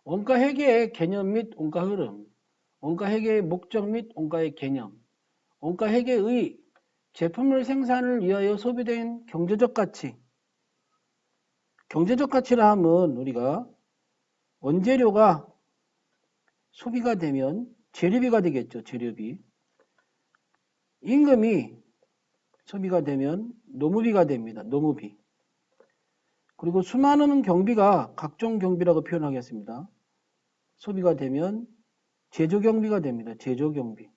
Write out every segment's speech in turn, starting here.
원가회계의 개념 및 원가 흐름, 원가회계의 목적 및 원가의 개념, 원가회계의 제품을 생산을 위하여 소비된 경제적 가치. 경제적 가치라 하면 우리가 원재료가 소비가 되면 재료비가 되겠죠. 재료비. 임금이 소비가 되면 노무비가 됩니다. 노무비. 그리고 수많은 경비가 각종 경비라고 표현하겠습니다. 소비가 되면 제조경비가 됩니다. 제조경비.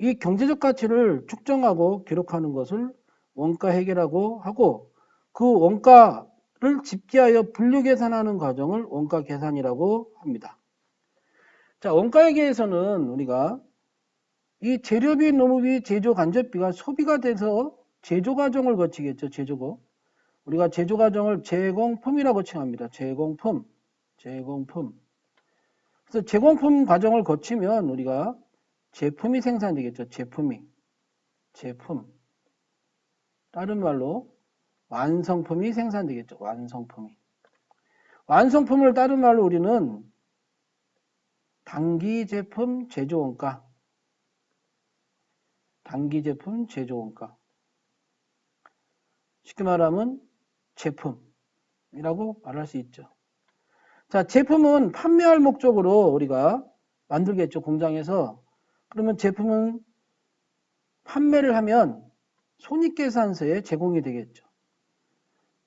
이 경제적 가치를 측정하고 기록하는 것을 원가회계라고 하고 그 원가를 집계하여 분류 계산하는 과정을 원가계산이라고 합니다. 자, 원가회계에서는 우리가 이 재료비, 노무비, 제조, 간접비가 소비가 돼서 제조 과정을 거치겠죠. 제조고. 우리가 제조 과정을 제공품이라고 칭합니다. 제공품. 그래서 제공품 과정을 거치면 우리가 제품이 생산되겠죠. 제품. 다른 말로 완성품이 생산되겠죠. 완성품을 다른 말로 우리는 단기 제품 제조 원가. 쉽게 말하면 제품이라고 말할 수 있죠. 자, 제품은 판매할 목적으로 우리가 만들겠죠. 공장에서. 그러면 제품은 판매를 하면 손익계산서에 제공이 되겠죠.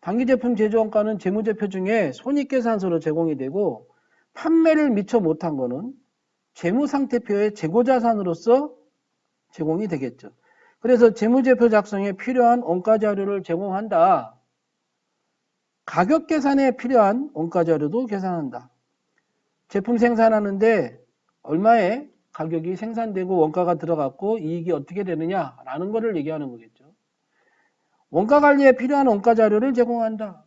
단기제품 제조원가는 재무제표 중에 손익계산서로 제공이 되고 판매를 미처 못한 거는 재무상태표의 재고자산으로서 제공이 되겠죠. 그래서 재무제표 작성에 필요한 원가자료를 제공한다. 가격 계산에 필요한 원가자료도 계산한다. 제품 생산하는데 얼마에 가격이 생산되고 원가가 들어갔고 이익이 어떻게 되느냐라는 것을 얘기하는 거겠죠. 원가 관리에 필요한 원가 자료를 제공한다.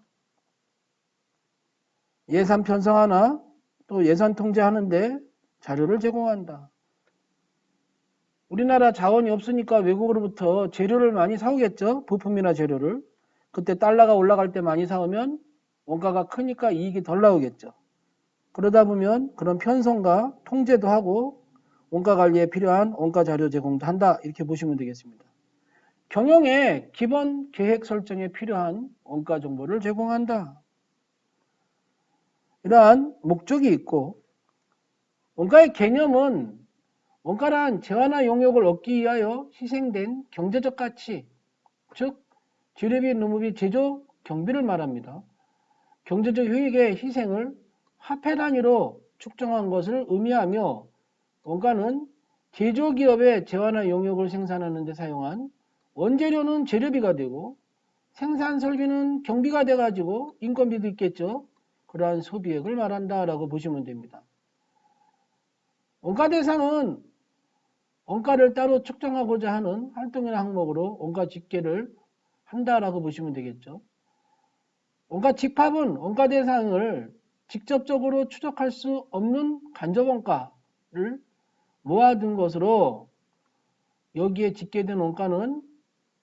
예산 편성하나 또 예산 통제하는데 자료를 제공한다. 우리나라 자원이 없으니까 외국으로부터 재료를 많이 사오겠죠. 부품이나 재료를. 그때 달러가 올라갈 때 많이 사오면 원가가 크니까 이익이 덜 나오겠죠. 그러다 보면 그런 편성과 통제도 하고 원가 관리에 필요한 원가 자료 제공도 한다. 이렇게 보시면 되겠습니다. 경영의 기본 계획 설정에 필요한 원가 정보를 제공한다. 이러한 목적이 있고 원가의 개념은 원가란 재화나 용역을 얻기 위하여 희생된 경제적 가치, 즉 재료비, 노무비, 제조, 경비를 말합니다. 경제적 효익의 희생을 화폐 단위로 측정한 것을 의미하며 원가는 제조기업의 재화나 용역을 생산하는 데 사용한 원재료는 재료비가 되고 생산 설비는 경비가 돼가지고 인건비도 있겠죠. 그러한 소비액을 말한다라고 보시면 됩니다. 원가 대상은 원가를 따로 측정하고자 하는 활동이나 항목으로 원가 집계를 한다라고 보시면 되겠죠. 원가 집합은 원가 대상을 직접적으로 추적할 수 없는 간접원가를 모아둔 것으로 여기에 집계된 원가는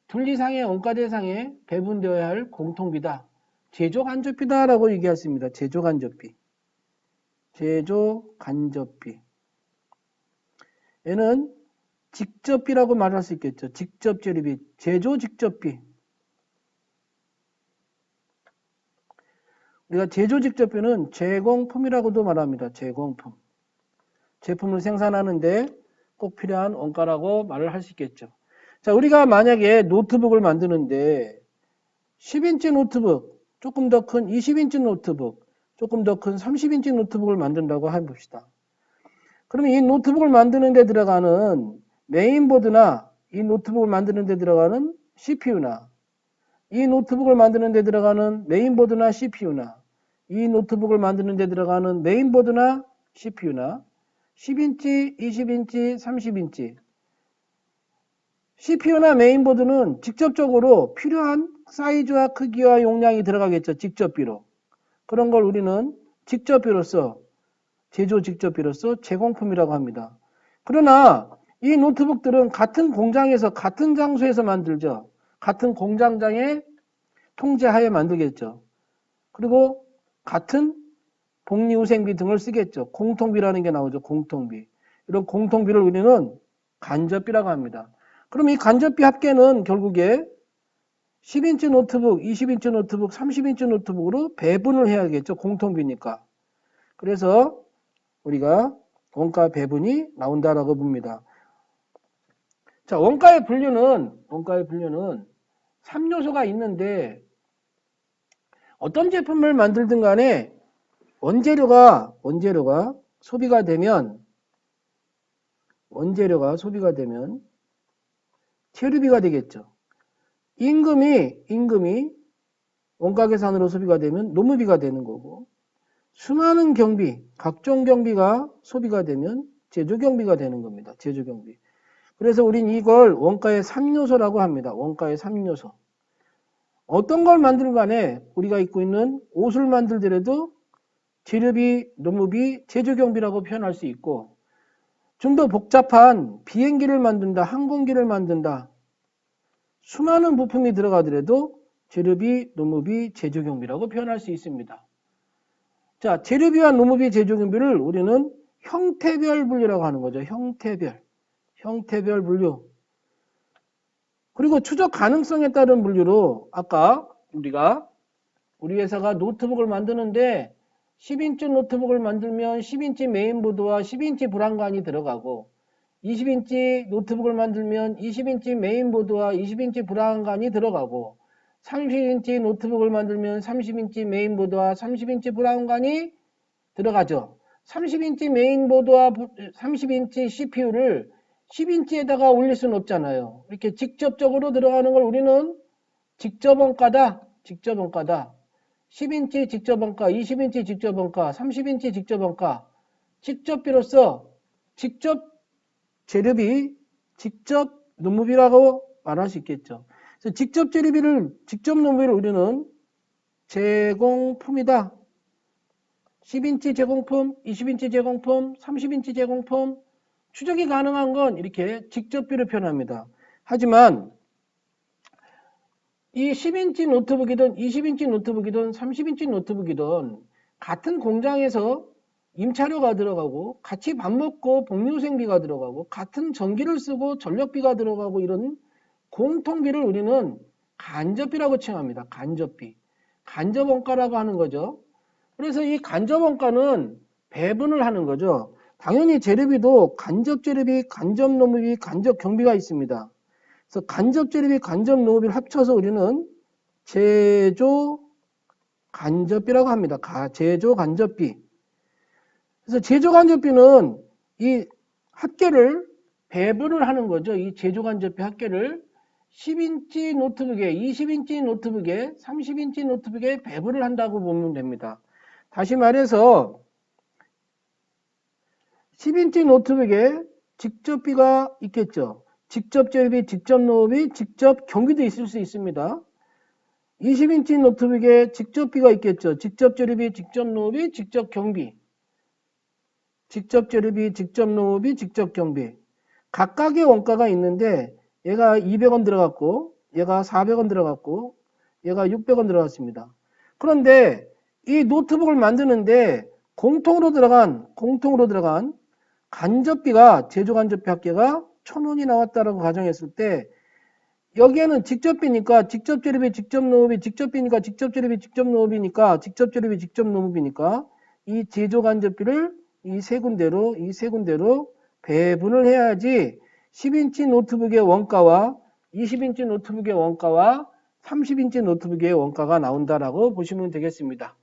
둘 이상의 원가 대상에 배분되어야 할 공통비다. 제조간접비다라고 얘기했습니다. 제조간접비. 얘는 직접비라고 말할 수 있겠죠. 직접재료비, 제조 직접비. 우리가 제조 직접비는 제공품이라고도 말합니다. 제공품. 제품을 생산하는데 꼭 필요한 원가라고 말을 할 수 있겠죠. 자, 우리가 만약에 노트북을 만드는데 10인치 노트북, 조금 더 큰 20인치 노트북, 조금 더 큰 30인치 노트북을 만든다고 해봅시다. 그러면 이 노트북을 만드는 데 들어가는 메인보드나 이 노트북을 만드는 데 들어가는 CPU나 이 노트북을 만드는 데 들어가는 메인보드나 CPU나 이 노트북을 만드는 데 들어가는 메인보드나 CPU나 10인치, 20인치, 30인치 CPU나 메인보드는 직접적으로 필요한 사이즈와 크기와 용량이 들어가겠죠. 직접비로. 그런 걸 우리는 직접비로서 제조 직접비로서 제공품이라고 합니다. 그러나 이 노트북들은 같은 공장에서 같은 장소에서 만들죠. 같은 공장장의 통제하에 만들겠죠. 그리고 같은 복리후생비 등을 쓰겠죠. 공통비라는 게 나오죠. 공통비. 이런 공통비를 우리는 간접비라고 합니다. 그럼 이 간접비 합계는 결국에 10인치 노트북, 20인치 노트북, 30인치 노트북으로 배분을 해야겠죠. 공통비니까. 그래서 우리가 원가 배분이 나온다라고 봅니다. 자, 원가의 분류는 3요소가 있는데 어떤 제품을 만들든 간에 원재료가 소비가 되면 재료비가 되겠죠. 임금이 원가 계산으로 소비가 되면 노무비가 되는 거고, 수많은 경비, 각종 경비가 소비가 되면 제조경비가 되는 겁니다. 제조경비. 그래서 우린 이걸 원가의 3요소라고 합니다. 원가의 3요소. 어떤 걸 만들든 간에 우리가 입고 있는 옷을 만들더라도 재료비, 노무비, 제조경비라고 표현할 수 있고, 좀 더 복잡한 비행기를 만든다, 항공기를 만든다, 수많은 부품이 들어가더라도 재료비, 노무비, 제조경비라고 표현할 수 있습니다. 자, 재료비와 노무비, 제조경비를 우리는 형태별 분류라고 하는 거죠. 형태별 분류. 그리고 추적 가능성에 따른 분류로 아까 우리 회사가 노트북을 만드는데 10인치 노트북을 만들면 10인치 메인보드와 10인치 브라운관이 들어가고, 20인치 노트북을 만들면 20인치 메인보드와 20인치 브라운관이 들어가고, 30인치 노트북을 만들면 30인치 메인보드와 30인치 브라운관이 들어가죠. 30인치 메인보드와 30인치 CPU를 10인치에다가 올릴 수는 없잖아요. 이렇게 직접적으로 들어가는 걸 우리는 직접원가다. 10인치 직접원가, 20인치 직접원가, 30인치 직접원가, 직접비로서 직접 재료비, 직접 노무비라고 말할 수 있겠죠. 그래서 직접 재료비를, 직접 노무비를 우리는 제공품이다. 10인치 제공품, 20인치 제공품, 30인치 제공품, 추적이 가능한 건 이렇게 직접비로 표현합니다. 하지만 이 10인치 노트북이든 20인치 노트북이든 30인치 노트북이든 같은 공장에서 임차료가 들어가고 같이 밥 먹고 복리후생비가 들어가고 같은 전기를 쓰고 전력비가 들어가고 이런 공통비를 우리는 간접비라고 칭합니다. 간접비. 간접원가라고 하는 거죠. 그래서 이 간접원가는 배분을 하는 거죠. 당연히 재료비도 간접재료비, 간접노무비, 간접경비가 있습니다. 그래서 간접재료비, 간접노무비를 합쳐서 우리는 제조간접비라고 합니다. 제조간접비. 그래서 제조간접비는 이 합계를 배분을 하는 거죠. 이 제조간접비 합계를 10인치 노트북에, 20인치 노트북에, 30인치 노트북에 배분을 한다고 보면 됩니다. 다시 말해서 10인치 노트북에 직접비가 있겠죠. 직접 재료비, 직접 노무비, 직접 경비도 있을 수 있습니다. 20인치 노트북에 직접비가 있겠죠. 직접 재료비, 직접 노무비, 직접 경비. 직접 재료비, 직접 노무비, 직접 경비. 각각의 원가가 있는데 얘가 200원 들어갔고 얘가 400원 들어갔고 얘가 600원 들어갔습니다. 그런데 이 노트북을 만드는데 공통으로 들어간 간접비가, 제조간접비 합계가 1,000원이 나왔다라고 가정했을 때 여기에는 직접비니까 직접재료비, 직접노무비, 직접비니까 직접재료비, 직접노무비니까 직접재료비, 직접노무비니까 이 제조간접비를 이 세 군데로 배분을 해야지 10인치 노트북의 원가와 20인치 노트북의 원가와 30인치 노트북의 원가가 나온다라고 보시면 되겠습니다.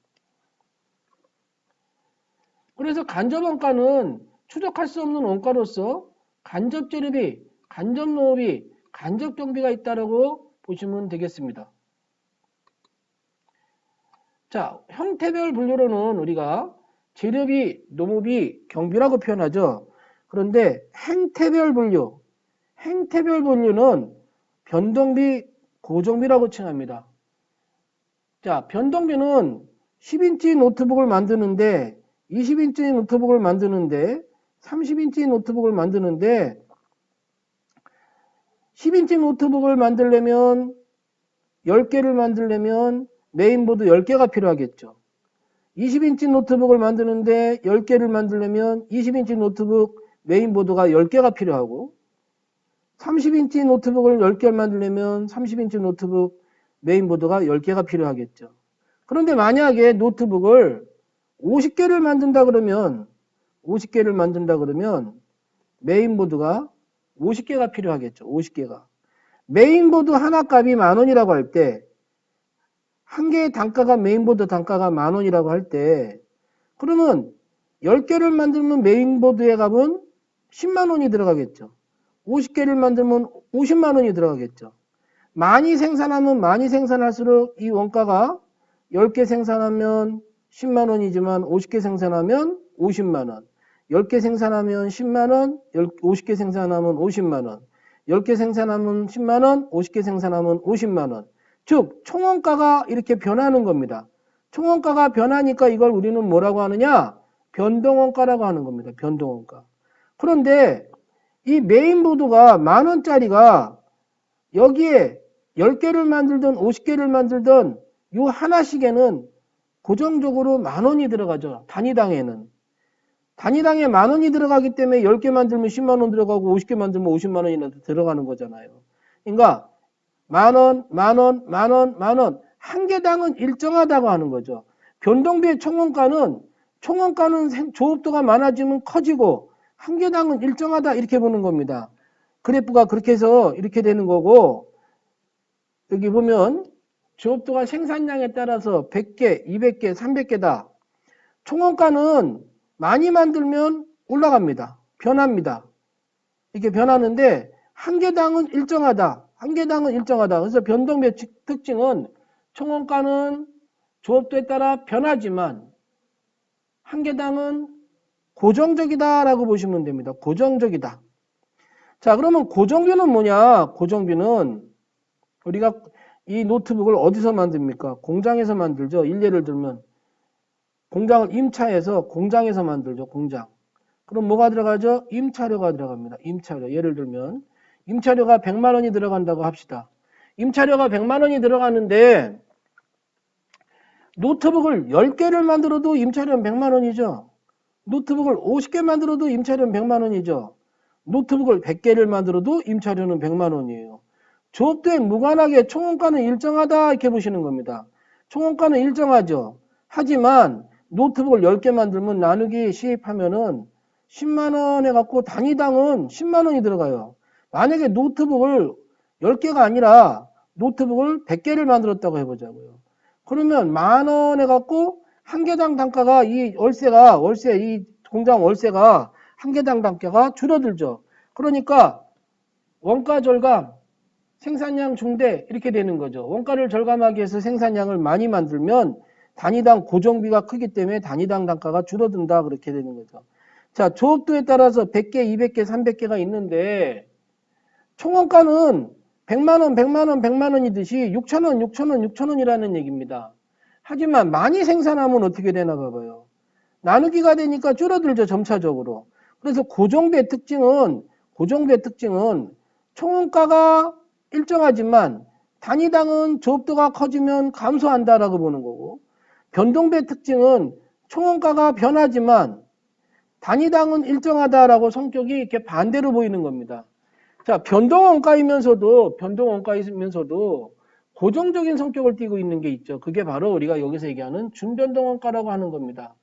그래서 간접원가는 추적할 수 없는 원가로서 간접재료비, 간접노무비, 간접경비가 있다라고 보시면 되겠습니다. 자, 형태별 분류로는 우리가 재료비, 노무비, 경비라고 표현하죠. 그런데 행태별 분류는 변동비, 고정비라고 칭합니다. 자, 변동비는 10인치 노트북을 만드는데 20인치 노트북을 만드는데 30인치 노트북을 만드는데 10인치 노트북을 만들려면 10개를 만들려면 메인보드 10개가 필요하겠죠. 20인치 노트북을 만드는데 10개를 만들려면 20인치 노트북 메인보드가 10개가 필요하고 30인치 노트북을 10개를 만들려면 30인치 노트북 메인보드가 10개가 필요하겠죠. 그런데 만약에 노트북을 50개를 만든다 그러면 메인보드가 50개가 필요하겠죠. 50개가. 메인보드 하나 값이 10,000원이라고 할 때, 한 개의 단가가 메인보드 단가가 10,000원이라고 할 때, 그러면 10개를 만들면 메인보드의 값은 100,000원이 들어가겠죠. 50개를 만들면 500,000원이 들어가겠죠. 많이 생산하면 많이 생산할수록 이 원가가 10개 생산하면 100,000원이지만 50개 생산하면 500,000원. 10개 생산하면 100,000원, 50개 생산하면 500,000원. 10개 생산하면 100,000원, 50개 생산하면 500,000원. 즉 총원가가 이렇게 변하는 겁니다. 총원가가 변하니까 이걸 우리는 뭐라고 하느냐? 변동원가라고 하는 겁니다. 변동원가. 그런데 이 메인보드가 10,000원짜리가 여기에 10개를 만들든 50개를 만들든 요 하나씩에는 고정적으로 10,000원이 들어가죠. 단위당에는. 단위당에 10,000원이 들어가기 때문에 10개 만들면 100,000원 들어가고 50개 만들면 500,000원이나 들어가는 거잖아요. 그러니까 10,000원, 10,000원, 10,000원, 10,000원 한 개당은 일정하다고 하는 거죠. 변동비의 총원가는 조업도가 많아지면 커지고 한 개당은 일정하다 이렇게 보는 겁니다. 그래프가 그렇게 해서 이렇게 되는 거고 여기 보면 조업도가 생산량에 따라서 100개, 200개, 300개다. 총원가는 많이 만들면 올라갑니다. 변합니다. 이렇게 변하는데 한 개당은 일정하다. 한 개당은 일정하다. 그래서 변동비의 특징은 총원가는 조업도에 따라 변하지만 한 개당은 고정적이다라고 보시면 됩니다. 고정적이다. 자, 그러면 고정비는 뭐냐? 고정비는 우리가 이 노트북을 어디서 만듭니까? 공장에서 만들죠. 일례를 들면 공장을 임차해서 공장에서 만들죠. 공장. 그럼 뭐가 들어가죠? 임차료가 들어갑니다. 임차료. 예를 들면 임차료가 100만 원이 들어간다고 합시다. 임차료가 100만 원이 들어가는데 노트북을 10개를 만들어도 임차료는 100만 원이죠. 노트북을 50개 만들어도 임차료는 100만 원이죠. 노트북을 100개를 만들어도 임차료는 100만 원이에요. 조업도에 무관하게 총원가는 일정하다 이렇게 보시는 겁니다. 총원가는 일정하죠. 하지만 노트북을 10개 만들면 나누기 시입하면은 10만 원 해갖고 단위당은 10만 원이 들어가요. 만약에 노트북을 10개가 아니라 노트북을 100개를 만들었다고 해보자고요. 그러면 10,000원 해갖고 한 개당 단가가 이 공장 월세가 한 개당 단가가 줄어들죠. 그러니까 원가 절감, 생산량 중대 이렇게 되는 거죠. 원가를 절감하기 위해서 생산량을 많이 만들면 단위당 고정비가 크기 때문에 단위당 단가가 줄어든다 그렇게 되는 거죠. 자, 조업도에 따라서 100개, 200개, 300개가 있는데 총원가는 100만 원, 100만 원, 100만 원이듯이 6,000원, 6,000원, 6,000원이라는 얘기입니다. 하지만 많이 생산하면 어떻게 되나 봐봐요. 나누기가 되니까 줄어들죠, 점차적으로. 그래서 고정비의 특징은 총원가가 일정하지만 단위당은 조업도가 커지면 감소한다라고 보는 거고 변동비의 특징은 총원가가 변하지만 단위당은 일정하다라고 성격이 이렇게 반대로 보이는 겁니다. 자, 변동원가이면서도 고정적인 성격을 띠고 있는 게 있죠. 그게 바로 우리가 여기서 얘기하는 준변동원가라고 하는 겁니다.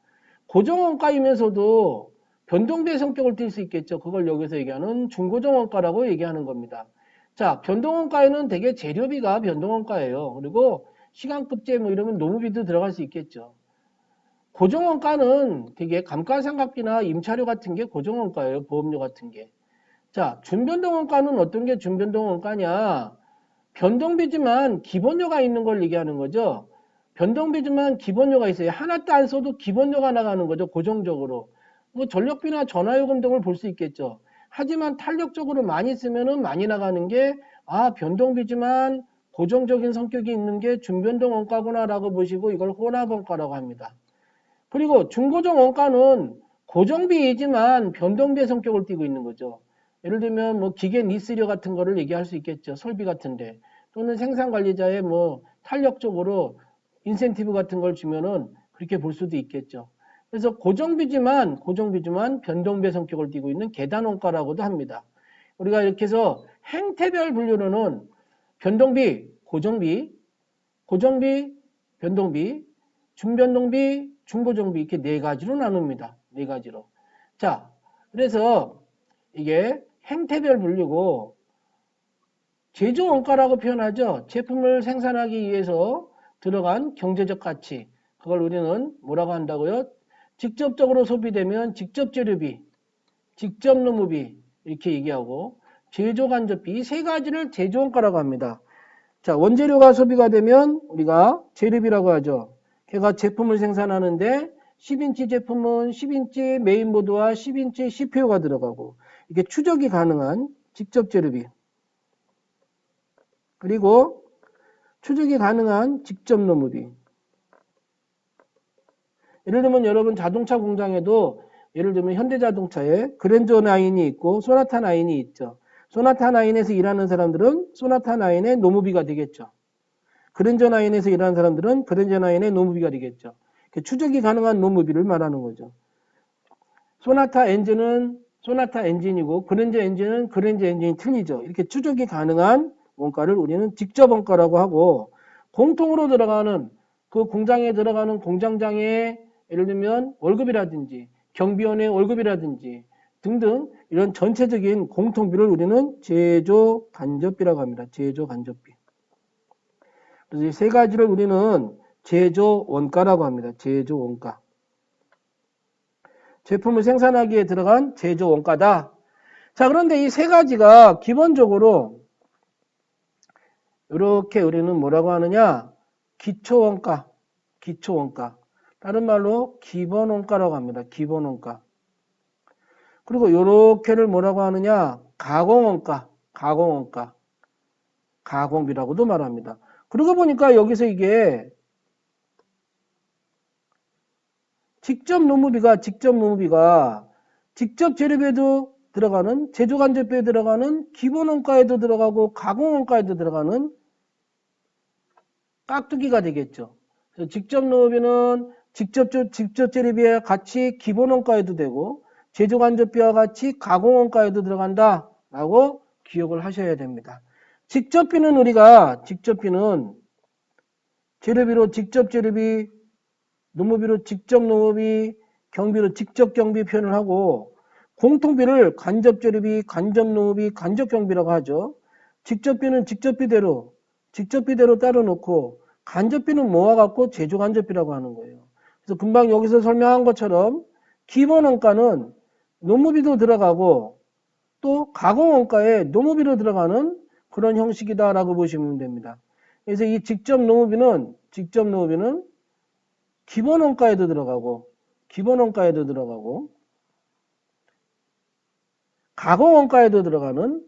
고정원가이면서도 변동비의 성격을 띨 수 있겠죠. 그걸 여기서 얘기하는 중고정원가라고 얘기하는 겁니다. 자, 변동원가에는 대개 재료비가 변동원가예요. 그리고 시간급제 뭐 이러면 노무비도 들어갈 수 있겠죠. 고정원가는 되게 감가상각비나 임차료 같은 게 고정원가예요. 보험료 같은 게. 자, 준변동원가는 어떤 게 준변동원가냐? 변동비지만 기본료가 있는 걸 얘기하는 거죠. 변동비지만 기본료가 있어요. 하나도 안 써도 기본료가 나가는 거죠. 고정적으로. 뭐 전력비나 전화요금 등을 볼 수 있겠죠. 하지만 탄력적으로 많이 쓰면은 많이 나가는 게 변동비지만 고정적인 성격이 있는 게 준변동 원가구나라고 보시고 이걸 혼합원가라고 합니다. 그리고 중고정 원가는 고정비이지만 변동비의 성격을 띠고 있는 거죠. 예를 들면 뭐 기계 리스료 같은 거를 얘기할 수 있겠죠. 설비 같은데 또는 생산 관리자의 뭐 탄력적으로 인센티브 같은 걸 주면은 그렇게 볼 수도 있겠죠. 그래서 고정비지만 변동비의 성격을 띠고 있는 계단원가라고도 합니다. 우리가 이렇게 해서 행태별 분류로는 변동비, 고정비, 변동비, 중변동비, 중고정비 이렇게 네 가지로 나눕니다. 네 가지로. 자, 그래서 이게 행태별 분류고 제조원가라고 표현하죠. 제품을 생산하기 위해서 들어간 경제적 가치. 그걸 우리는 뭐라고 한다고요? 직접적으로 소비되면 직접 재료비, 직접 노무비 이렇게 얘기하고 제조 간접비 이 세 가지를 제조원가라고 합니다. 자, 원재료가 소비가 되면 우리가 재료비라고 하죠. 걔가 제품을 생산하는데 10인치 제품은 10인치 메인보드와 10인치 CPU가 들어가고 이게 추적이 가능한 직접 재료비 그리고 추적이 가능한 직접 노무비. 예를 들면 여러분 자동차 공장에도 예를 들면 현대자동차에 그랜저 9이 있고 소나타 9이 있죠. 소나타 9에서 일하는 사람들은 소나타 9의 노무비가 되겠죠. 그랜저 9에서 일하는 사람들은 그랜저 9의 노무비가 되겠죠. 추적이 가능한 노무비를 말하는 거죠. 소나타 엔진은 소나타 엔진이고 그랜저 엔진은 그랜저 엔진이 틀리죠. 이렇게 추적이 가능한 원가를 우리는 직접 원가라고 하고 공통으로 들어가는 그 공장에 들어가는 공장장의 예를 들면 월급이라든지 경비원의 월급이라든지 등등 이런 전체적인 공통비를 우리는 제조 간접비라고 합니다. 제조 간접비. 그래서 이 세 가지를 우리는 제조 원가라고 합니다. 제조 원가. 제품을 생산하기에 들어간 제조 원가다. 자, 그런데 이 세 가지가 기본적으로 이렇게 우리는 뭐라고 하느냐? 기초원가, 기초원가. 다른 말로 기본원가라고 합니다. 기본원가. 그리고 요렇게를 뭐라고 하느냐? 가공원가, 가공원가. 가공비라고도 말합니다. 그러고 보니까 여기서 이게 직접 노무비가 직접 재료비에도 들어가는 제조간접비에 들어가는 기본원가에도 들어가고 가공원가에도 들어가는 깍두기가 되겠죠. 그래서 직접 노무비는 직접 재료비와 같이 기본원가에도 되고 제조간접비와 같이 가공원가에도 들어간다라고 기억을 하셔야 됩니다. 직접비는 재료비로 직접 재료비, 노무비로 직접 노무비, 경비로 직접 경비 표현을 하고 공통비를 간접 재료비, 간접 노무비, 간접 경비라고 하죠. 직접비는 직접비대로 따로 놓고 간접비는 모아갖고 제조 간접비라고 하는 거예요. 그래서 금방 여기서 설명한 것처럼 기본 원가는 노무비도 들어가고 또 가공 원가에 노무비로 들어가는 그런 형식이다라고 보시면 됩니다. 그래서 이 직접 노무비는 기본 원가에도 들어가고 가공 원가에도 들어가는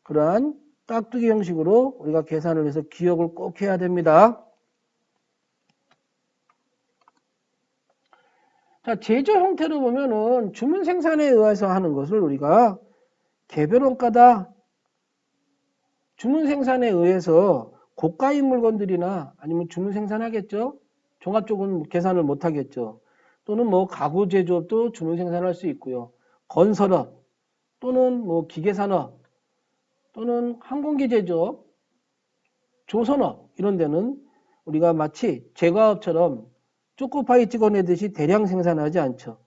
그러한 깍두기 형식으로 우리가 계산을 해서 기억을 꼭 해야 됩니다. 자, 제조 형태로 보면은 주문 생산에 의해서 하는 것을 우리가 개별 원가다. 주문 생산에 의해서 고가인 물건들이나 아니면 주문 생산하겠죠. 종합 쪽은 계산을 못 하겠죠. 또는 뭐 가구 제조업도 주문 생산할 수 있고요. 건설업 또는 뭐 기계산업 또는 항공기 제조업, 조선업 이런 데는 우리가 마치 제과업처럼 초코파이 찍어내듯이 대량 생산하지 않죠.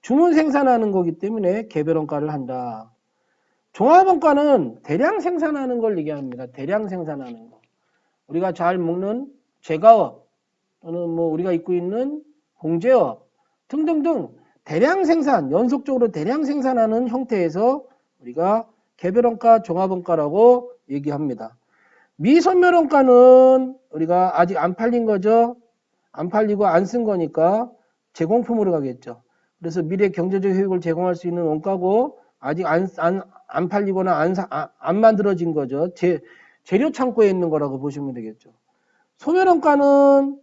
주문 생산하는 거기 때문에 개별 원가를 한다. 종합원가는 대량 생산하는 걸 얘기합니다. 대량 생산하는 거. 우리가 잘 먹는 제과업 또는 뭐 우리가 입고 있는 공제업 등등등 대량 생산, 연속적으로 대량 생산하는 형태에서 우리가 개별원가, 종합원가라고 얘기합니다. 미선멸원가는 우리가 아직 안 팔린 거죠. 안 팔리고 안 쓴 거니까 제공품으로 가겠죠. 그래서 미래 경제적 효익을 제공할 수 있는 원가고 아직 안 팔리거나 안 만들어진 거죠. 재료 창고에 있는 거라고 보시면 되겠죠. 소멸원가는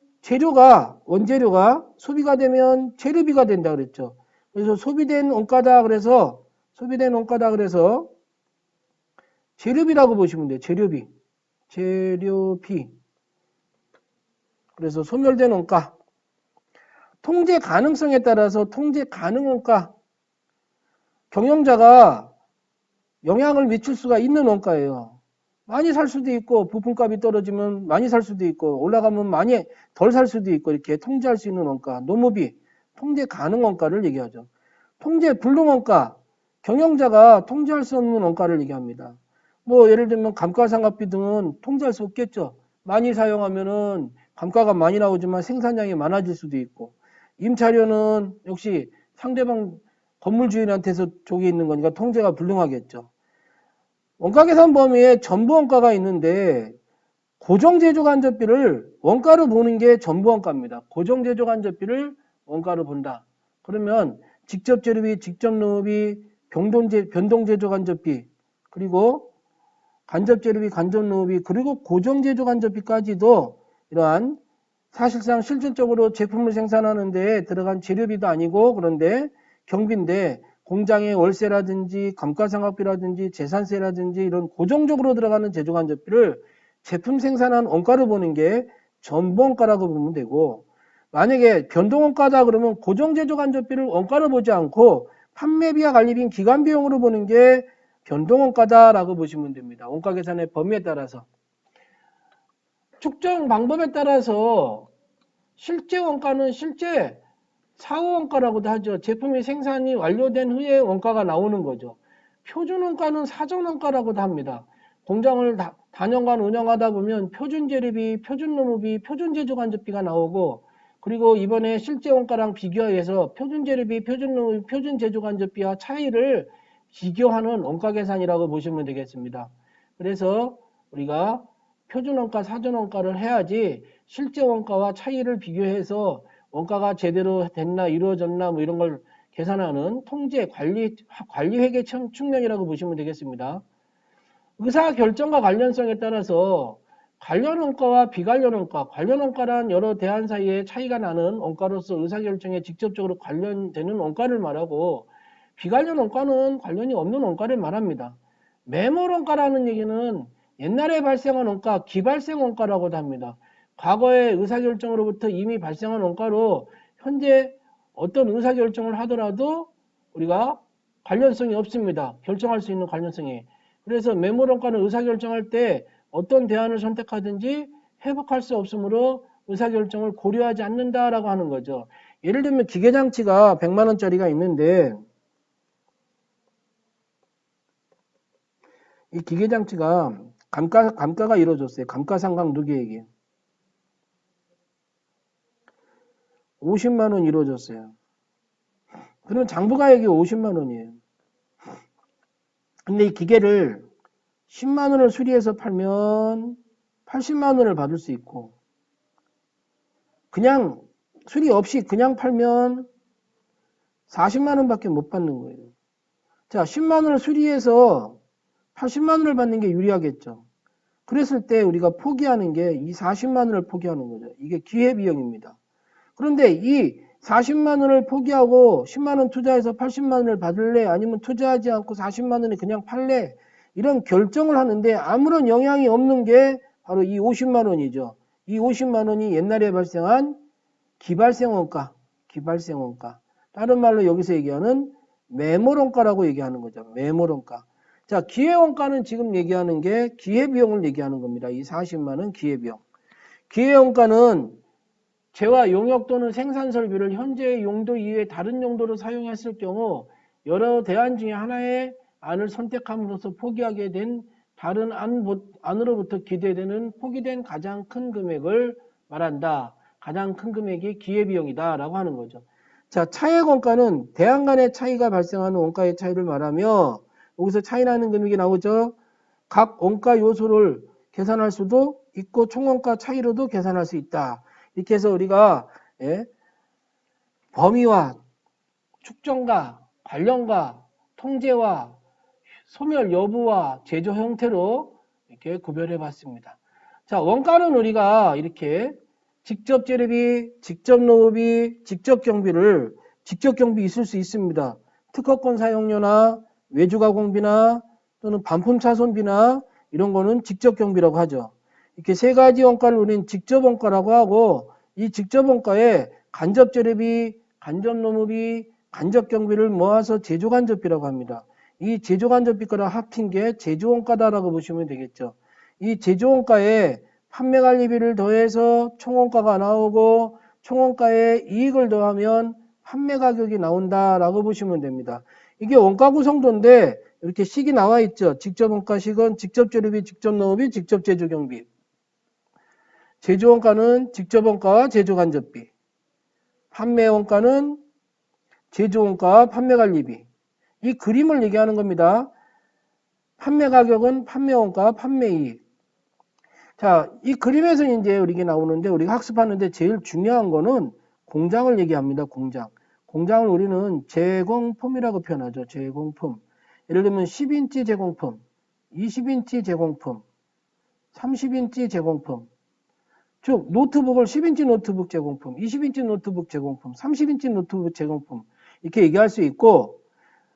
원재료가 소비가 되면 재료비가 된다 그랬죠. 그래서 소비된 원가다 그래서 재료비라고 보시면 돼요. 재료비. 그래서 소멸된 원가. 통제 가능성에 따라서 통제 가능 원가, 경영자가 영향을 미칠 수가 있는 원가예요. 많이 살 수도 있고 부품값이 떨어지면 많이 살 수도 있고 올라가면 많이 덜 살 수도 있고 이렇게 통제할 수 있는 원가, 노무비, 통제 가능 원가를 얘기하죠. 통제 불능 원가, 경영자가 통제할 수 없는 원가를 얘기합니다. 뭐 예를 들면 감가상각비 등은 통제할 수 없겠죠. 많이 사용하면은 감가가 많이 나오지만 생산량이 많아질 수도 있고, 임차료는 역시 상대방 건물 주인한테서 저기 있는 거니까 통제가 불능하겠죠. 원가 계산 범위에 전부 원가가 있는데 고정제조 간접비를 원가로 보는 게 전부 원가입니다. 고정제조 간접비를 원가로 본다. 그러면 직접 재료비, 직접 노무비, 변동제조 간접비, 그리고 간접 재료비, 간접 노무비, 그리고 고정제조 간접비까지도 이러한 사실상 실질적으로 제품을 생산하는 데 들어간 재료비도 아니고 그런데 경비인데 공장의 월세라든지 감가상각비라든지 재산세라든지 이런 고정적으로 들어가는 제조간접비를 제품 생산한 원가로 보는 게 전부 원가라고 보면 되고, 만약에 변동원가다 그러면 고정제조간접비를 원가로 보지 않고 판매비와 관리비인 기간비용으로 보는 게 변동원가다라고 보시면 됩니다. 원가 계산의 범위에 따라서. 측정 방법에 따라서 실제 원가는 실제 사후 원가라고도 하죠. 제품이 생산이 완료된 후에 원가가 나오는 거죠. 표준 원가는 사전 원가라고도 합니다. 공장을 다년간 운영하다 보면 표준 재료비, 표준 노무비, 표준 제조간접비가 나오고, 그리고 이번에 실제 원가랑 비교해서 표준 재료비, 표준 노무비, 표준 제조간접비와 차이를 비교하는 원가 계산이라고 보시면 되겠습니다. 그래서 우리가 표준 원가, 사전 원가를 해야지 실제 원가와 차이를 비교해서 원가가 제대로 됐나 이루어졌나 뭐 이런 걸 계산하는 통제, 관리회계 측면이라고 보시면 되겠습니다. 의사결정과 관련성에 따라서 관련 원가와 비관련 원가, 관련 원가란 여러 대안 사이에 차이가 나는 원가로서 의사결정에 직접적으로 관련되는 원가를 말하고, 비관련 원가는 관련이 없는 원가를 말합니다. 매몰 원가라는 얘기는 옛날에 발생한 원가, 기발생 원가라고도 합니다. 과거의 의사결정으로부터 이미 발생한 원가로 현재 어떤 의사결정을 하더라도 우리가 관련성이 없습니다. 결정할 수 있는 관련성이. 그래서 매몰 원가는 의사결정할 때 어떤 대안을 선택하든지 회복할 수 없으므로 의사결정을 고려하지 않는다라고 하는 거죠. 예를 들면 기계장치가 100만 원짜리가 있는데 이 기계장치가 감가가 이루어졌어요. 감가상각 누계액이 50만 원 이루어졌어요. 그러면 장부가액이 50만 원이에요. 근데 이 기계를 10만 원을 수리해서 팔면 80만 원을 받을 수 있고, 그냥 수리 없이 그냥 팔면 40만 원밖에 못 받는 거예요. 자, 10만 원을 수리해서 80만 원을 받는 게 유리하겠죠. 그랬을 때 우리가 포기하는 게 이 40만 원을 포기하는 거죠. 이게 기회비용입니다. 그런데 이 40만 원을 포기하고 10만 원 투자해서 80만 원을 받을래? 아니면 투자하지 않고 40만 원에 그냥 팔래? 이런 결정을 하는데 아무런 영향이 없는 게 바로 이 50만 원이죠. 이 50만 원이 옛날에 발생한 기발생 원가. 다른 말로 여기서 얘기하는 매몰 원가라고 얘기하는 거죠. 매몰 원가. 자, 기회 원가는 지금 얘기하는 게 기회비용을 얘기하는 겁니다. 이 40만 원 기회비용. 기회 원가는 재화 용역 또는 생산 설비를 현재의 용도 이외에 다른 용도로 사용했을 경우 여러 대안 중에 하나의 안을 선택함으로써 포기하게 된 다른 안으로부터 기대되는 포기된 가장 큰 금액을 말한다. 가장 큰 금액이 기회비용이다 라고 하는 거죠. 자, 차액 원가는 대안 간의 차이가 발생하는 원가의 차이를 말하며, 여기서 차이나는 금액이 나오죠. 각 원가 요소를 계산할 수도 있고 총원가 차이로도 계산할 수 있다. 이렇게 해서 우리가 범위와 축정과 관련과 통제와 소멸 여부와 제조 형태로 이렇게 구별해 봤습니다. 자, 원가는 우리가 이렇게 직접 재료비, 직접 노무비, 직접 경비 있을 수 있습니다. 특허권 사용료나 외주가공비나 또는 반품 차손비나 이런 거는 직접 경비라고 하죠. 이렇게 세 가지 원가를 우리는 직접 원가라고 하고, 이 직접 원가에 간접재료비, 간접노무비, 간접경비를 모아서 제조간접비라고 합니다. 이 제조간접비 거랑 합친 게 제조원가다라고 보시면 되겠죠. 이 제조원가에 판매관리비를 더해서 총원가가 나오고 총원가에 이익을 더하면 판매가격이 나온다라고 보시면 됩니다. 이게 원가 구성도인데 이렇게 식이 나와 있죠. 직접원가식은 직접재료비, 직접노무비, 직접제조경비. 제조원가는 직접원가와 제조간접비. 판매원가는 제조원가와 판매관리비. 이 그림을 얘기하는 겁니다. 판매가격은 판매원가와 판매이익. 자, 이 그림에서 이제 우리가 나오는데 우리가 학습하는데 제일 중요한 거는 공장을 얘기합니다. 공장. 공장을 우리는 제공품이라고 표현하죠. 제공품. 예를 들면 10인치 제공품, 20인치 제공품, 30인치 제공품. 즉 노트북을 10인치 노트북 제공품, 20인치 노트북 제공품, 30인치 노트북 제공품 이렇게 얘기할 수 있고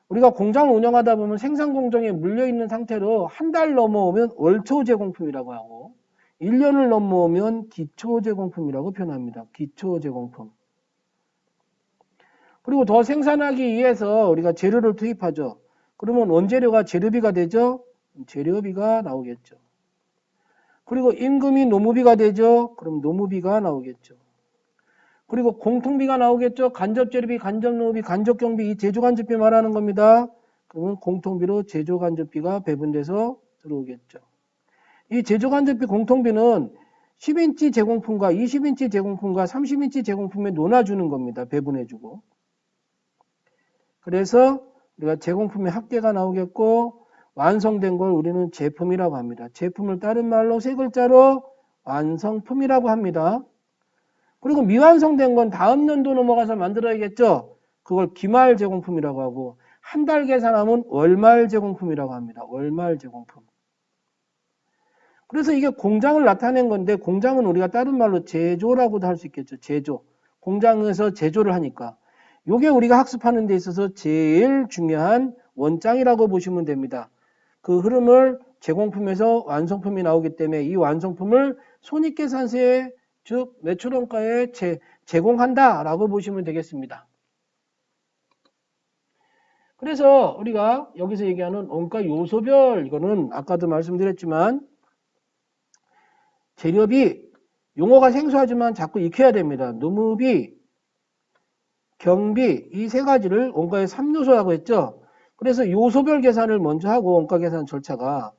우리가 공장을 운영하다 보면 생산 공정에 물려있는 상태로 한 달 넘어오면 월초 제공품이라고 하고 1년을 넘어오면 기초 제공품이라고 표현합니다. 기초 제공품. 그리고 더 생산하기 위해서 우리가 재료를 투입하죠. 그러면 원재료가 재료비가 되죠. 재료비가 나오겠죠. 그리고 임금이 노무비가 되죠. 그럼 노무비가 나오겠죠. 그리고 공통비가 나오겠죠. 간접재료비, 간접노무비, 간접경비, 이 제조간접비 말하는 겁니다. 그러면 공통비로 제조간접비가 배분돼서 들어오겠죠. 이 제조간접비 공통비는 10인치 제공품과 20인치 제공품과 30인치 제공품에 나눠주는 겁니다. 배분해주고. 그래서 우리가 제공품의 합계가 나오겠고 완성된 걸 우리는 제품이라고 합니다. 제품을 다른 말로 세 글자로 완성품이라고 합니다. 그리고 미완성된 건 다음 연도 넘어가서 만들어야겠죠. 그걸 기말 제공품이라고 하고 한 달 계산하면 월말 제공품이라고 합니다. 월말 제공품. 그래서 이게 공장을 나타낸 건데 공장은 우리가 다른 말로 제조라고도 할 수 있겠죠. 제조. 공장에서 제조를 하니까. 이게 우리가 학습하는 데 있어서 제일 중요한 원장이라고 보시면 됩니다. 그 흐름을 제공품에서 완성품이 나오기 때문에 이 완성품을 손익계산서에 즉 매출원가에 제공한다라고 보시면 되겠습니다. 그래서 우리가 여기서 얘기하는 원가 요소별 이거는 아까도 말씀드렸지만 재료비 용어가 생소하지만 자꾸 익혀야 됩니다. 노무비, 경비 이 세 가지를 원가의 3요소라고 했죠. 그래서 요소별 계산을 먼저 하고 원가 계산 절차가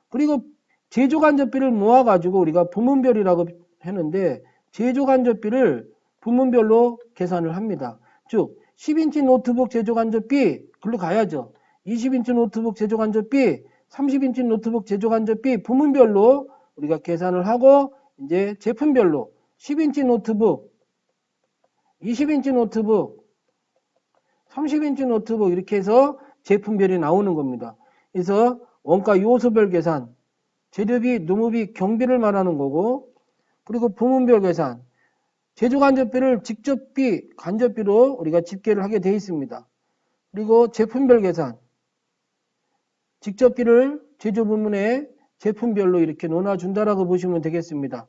그리고 제조간접비를 모아가지고 우리가 부문별이라고 했는데 제조간접비를 부문별로 계산을 합니다. 즉 10인치 노트북 제조간접비 글로 가야죠. 20인치 노트북 제조간접비 30인치 노트북 제조간접비 부문별로 우리가 계산을 하고 이제 제품별로 10인치 노트북 20인치 노트북 30인치 노트북 이렇게 해서 제품별이 나오는 겁니다. 그래서 원가 요소별 계산, 재료비, 노무비, 경비를 말하는 거고 그리고 부문별 계산, 제조간접비를 직접비, 간접비로 우리가 집계를 하게 되어 있습니다. 그리고 제품별 계산, 직접비를 제조 부문에 제품별로 이렇게 나눠준다라고 보시면 되겠습니다.